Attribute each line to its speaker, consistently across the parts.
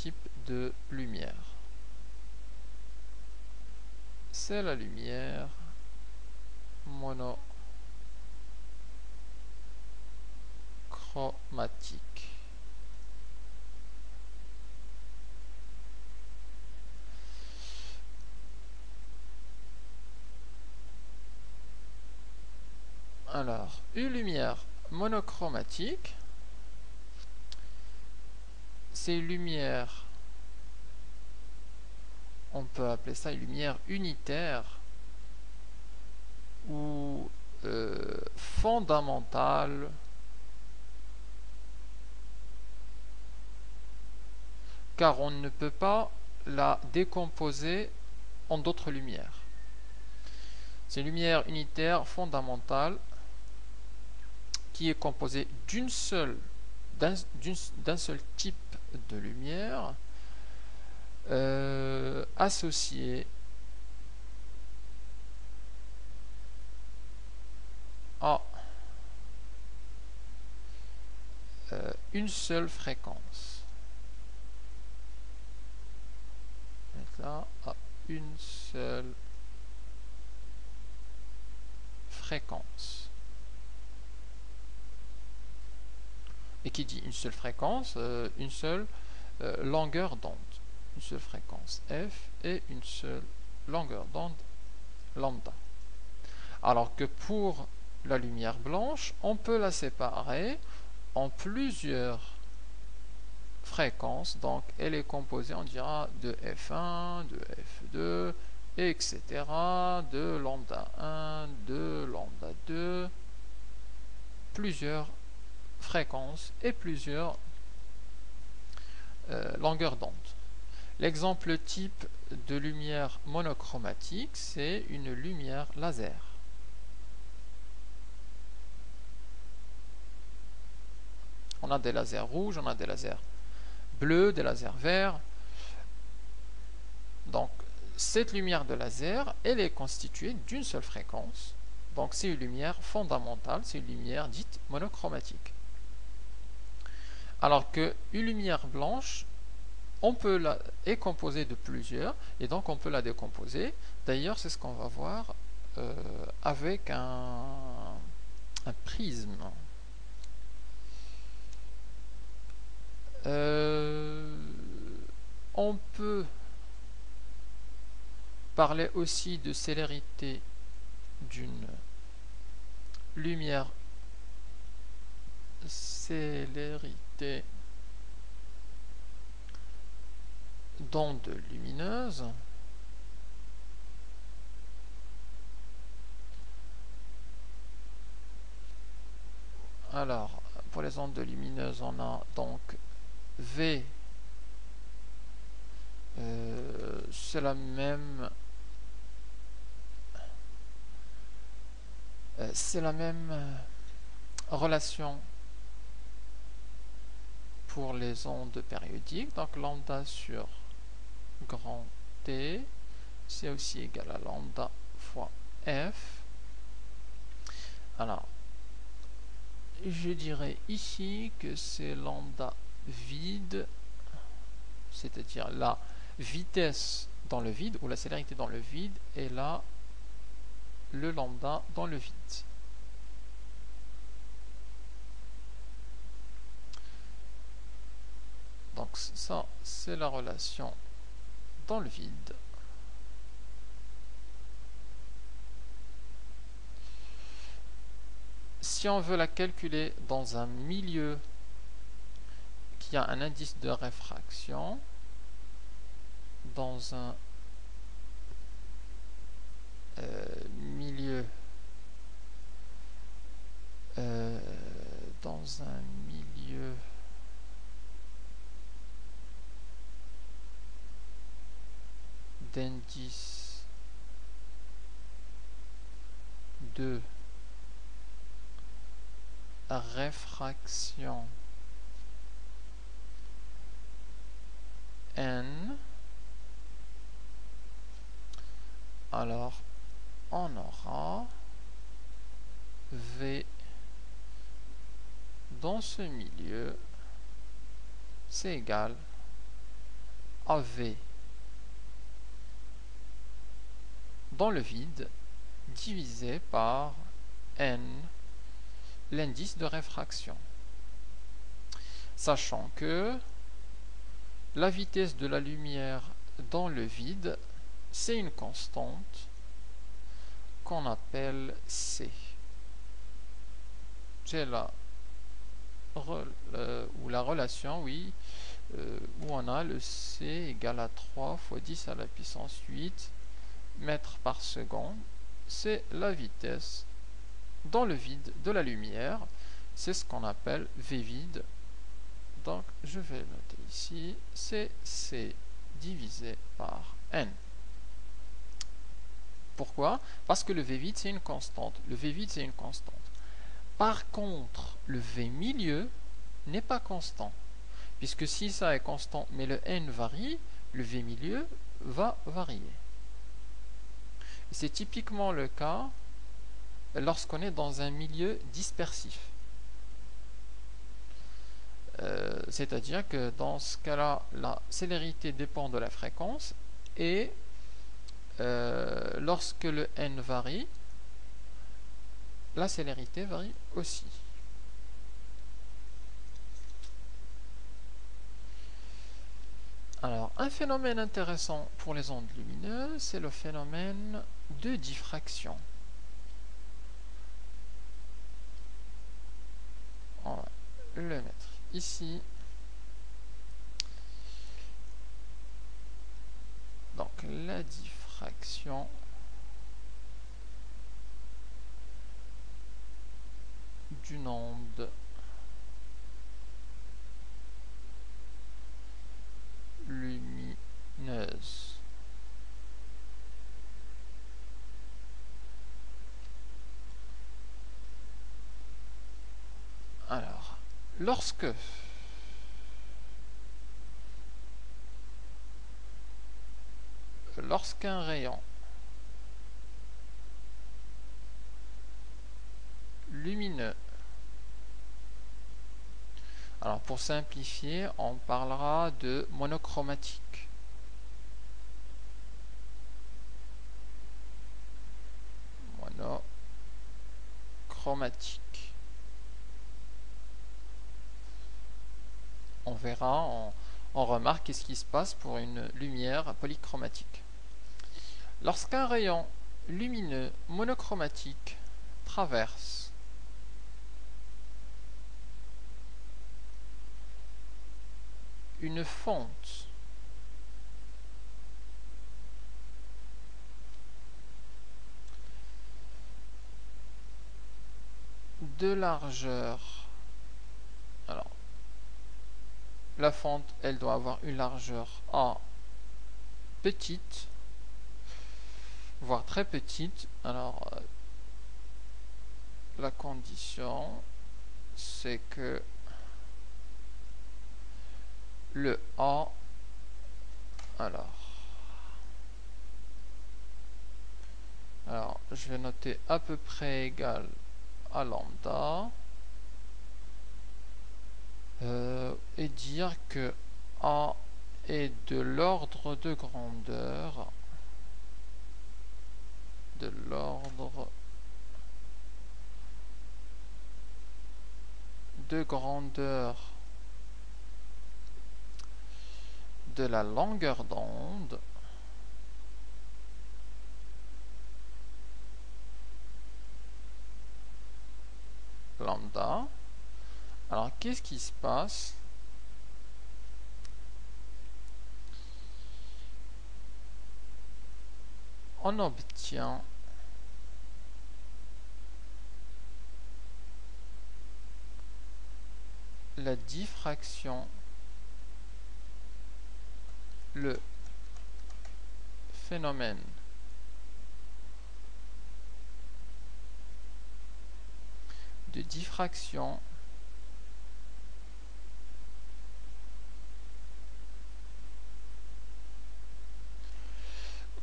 Speaker 1: type de lumière. C'est la lumière monochromatique. Alors, une lumière monochromatique, c'est une lumière, on peut appeler ça une lumière unitaire ou fondamentale, car on ne peut pas la décomposer en d'autres lumières. C'est une lumière unitaire fondamentale qui est composée d'un seul type de lumière associé à une seule fréquence. Là, à une seule fréquence. Et qui dit une seule fréquence, une seule longueur d'onde. Une seule fréquence f et une seule longueur d'onde lambda. Alors que pour la lumière blanche, on peut la séparer en plusieurs fréquences. Donc elle est composée, on dira, de f1, de f2, etc. de lambda 1, de lambda 2, plusieurs fréquences et plusieurs longueurs d'onde. L'exemple type de lumière monochromatique, c'est une lumière laser. On a des lasers rouges, on a des lasers bleus, des lasers verts. Donc, cette lumière de laser, elle est constituée d'une seule fréquence. Donc, c'est une lumière fondamentale, c'est une lumière dite monochromatique. Alors qu'une lumière blanche, est composée de plusieurs, et donc on peut la décomposer. D'ailleurs, c'est ce qu'on va voir avec un prisme. On peut parler aussi de célérité d'une lumière, célérité d'onde lumineuse. Alors, pour les ondes lumineuses, on a donc V, c'est la même relation pour les ondes périodiques. Donc lambda sur grand T, c'est aussi égal à lambda fois F. Alors, je dirais ici que c'est lambda vide, c'est-à-dire la vitesse dans le vide, ou la célérité dans le vide, et là, le lambda dans le vide. Donc ça, c'est la relation dans le vide. Si on veut la calculer dans un milieu qui a un indice de réfraction, dans un milieu d'indice de réfraction n, alors on aura V dans ce milieu, c'est égal AV dans le vide divisé par n, l'indice de réfraction. Sachant que la vitesse de la lumière dans le vide, c'est une constante qu'on appelle C. J'ai la relation, oui, où on a le C égale à 3 fois 10 à la puissance 8 mètres par seconde. C'est la vitesse dans le vide de la lumière. C'est ce qu'on appelle V vide. Donc, je vais noter ici, c'est C divisé par N. Pourquoi? Parce que le V vide, c'est une constante. Le V vide, c'est une constante. Par contre, le V milieu n'est pas constant. Puisque si ça est constant, mais le N varie, le V milieu va varier. C'est typiquement le cas lorsqu'on est dans un milieu dispersif. C'est-à-dire que dans ce cas-là, la célérité dépend de la fréquence et lorsque le N varie, la célérité varie aussi. Alors, un phénomène intéressant pour les ondes lumineuses, c'est le phénomène de diffraction. On va le mettre ici. Donc, la diffraction d'une onde lumineuse. Alors, lorsqu'un rayon lumineux, alors pour simplifier, on parlera de monochromatique. Monochromatique. On verra, on remarque ce qui se passe pour une lumière polychromatique. Lorsqu'un rayon lumineux monochromatique traverse une fente de largeur, alors la fente elle doit avoir une largeur A petite, voire très petite. Alors la condition c'est que le A, alors je vais noter à peu près égal à lambda et dire que A est de l'ordre de grandeur de la longueur d'onde lambda. Alors qu'est-ce qui se passe? On obtient la diffraction, le phénomène de diffraction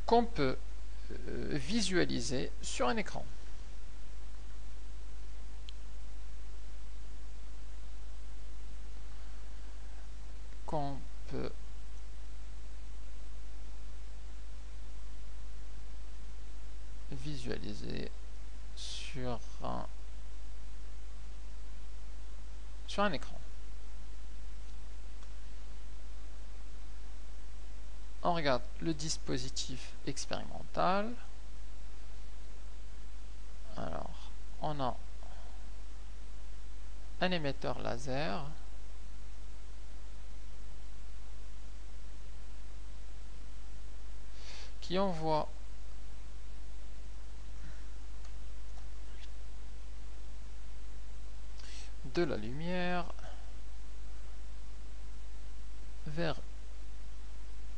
Speaker 1: qu'on peut visualiser sur un écran. Qu'on peut visualiser sur un écran. On regarde le dispositif expérimental. Alors, on a un émetteur laser qui envoie de la lumière vers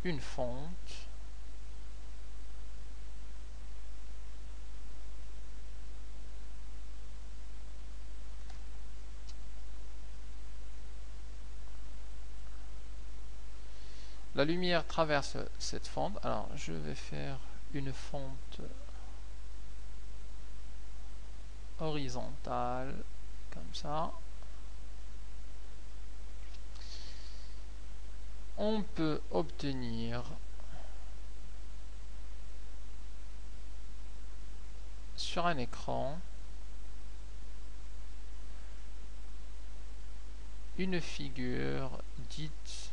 Speaker 1: une fonte la lumière traverse cette fente. Alors je vais faire une fente horizontale comme ça. On peut obtenir sur un écran une figure dite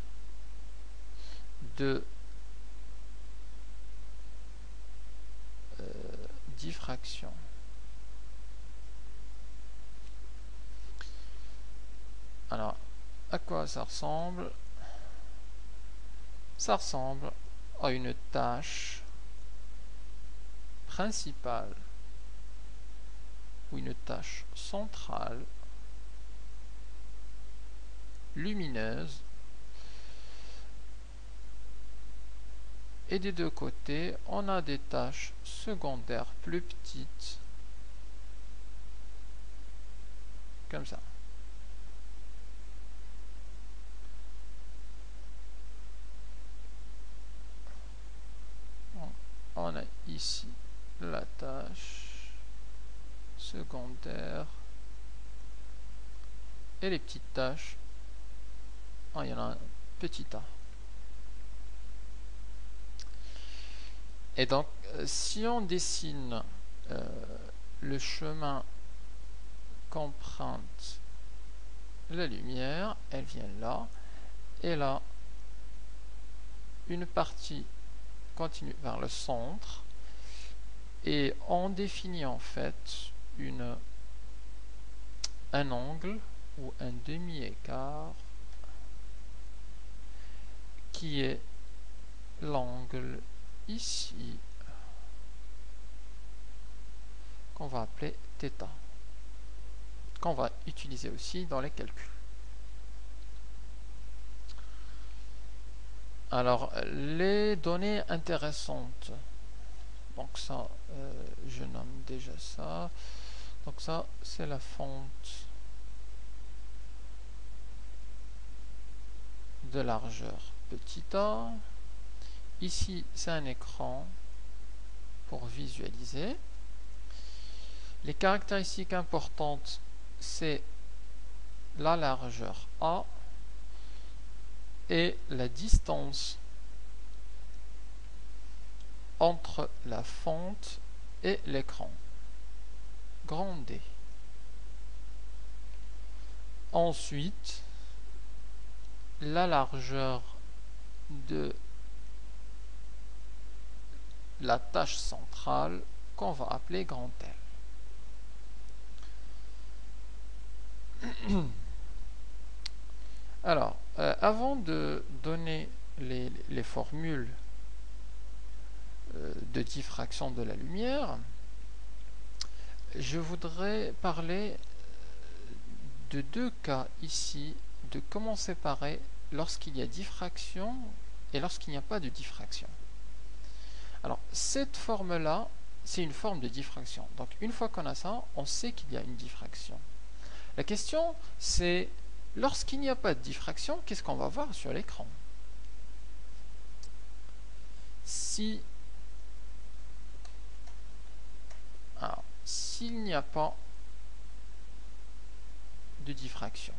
Speaker 1: de diffraction. Alors, à quoi ça ressemble? Ça ressemble à une tache principale ou une tache centrale lumineuse, et des deux côtés on a des taches secondaires plus petites comme ça. On a ici la tache secondaire et les petites taches. Il y en a un petit tas. Et donc, si on dessine le chemin qu'emprunte la lumière, elle vient là, et là, une partie continue vers le centre, et on définit en fait un angle ou un demi-écart qui est l'angle ici qu'on va appeler θ, qu'on va utiliser aussi dans les calculs. Alors, les données intéressantes, donc ça, je nomme déjà ça. Donc ça, c'est la fente de largeur petit a. Ici, c'est un écran pour visualiser. Les caractéristiques importantes, c'est la largeur A et la distance entre la fente et l'écran, grand D. Ensuite, la largeur de la tâche centrale qu'on va appeler grand L. Alors, avant de donner les formules de diffraction de la lumière, je voudrais parler de deux cas ici, de comment séparer lorsqu'il y a diffraction et lorsqu'il n'y a pas de diffraction. Alors, cette forme-là, c'est une forme de diffraction. Donc, une fois qu'on a ça, on sait qu'il y a une diffraction. La question, c'est, lorsqu'il n'y a pas de diffraction, qu'est-ce qu'on va voir sur l'écran? S'il n'y a pas de diffraction,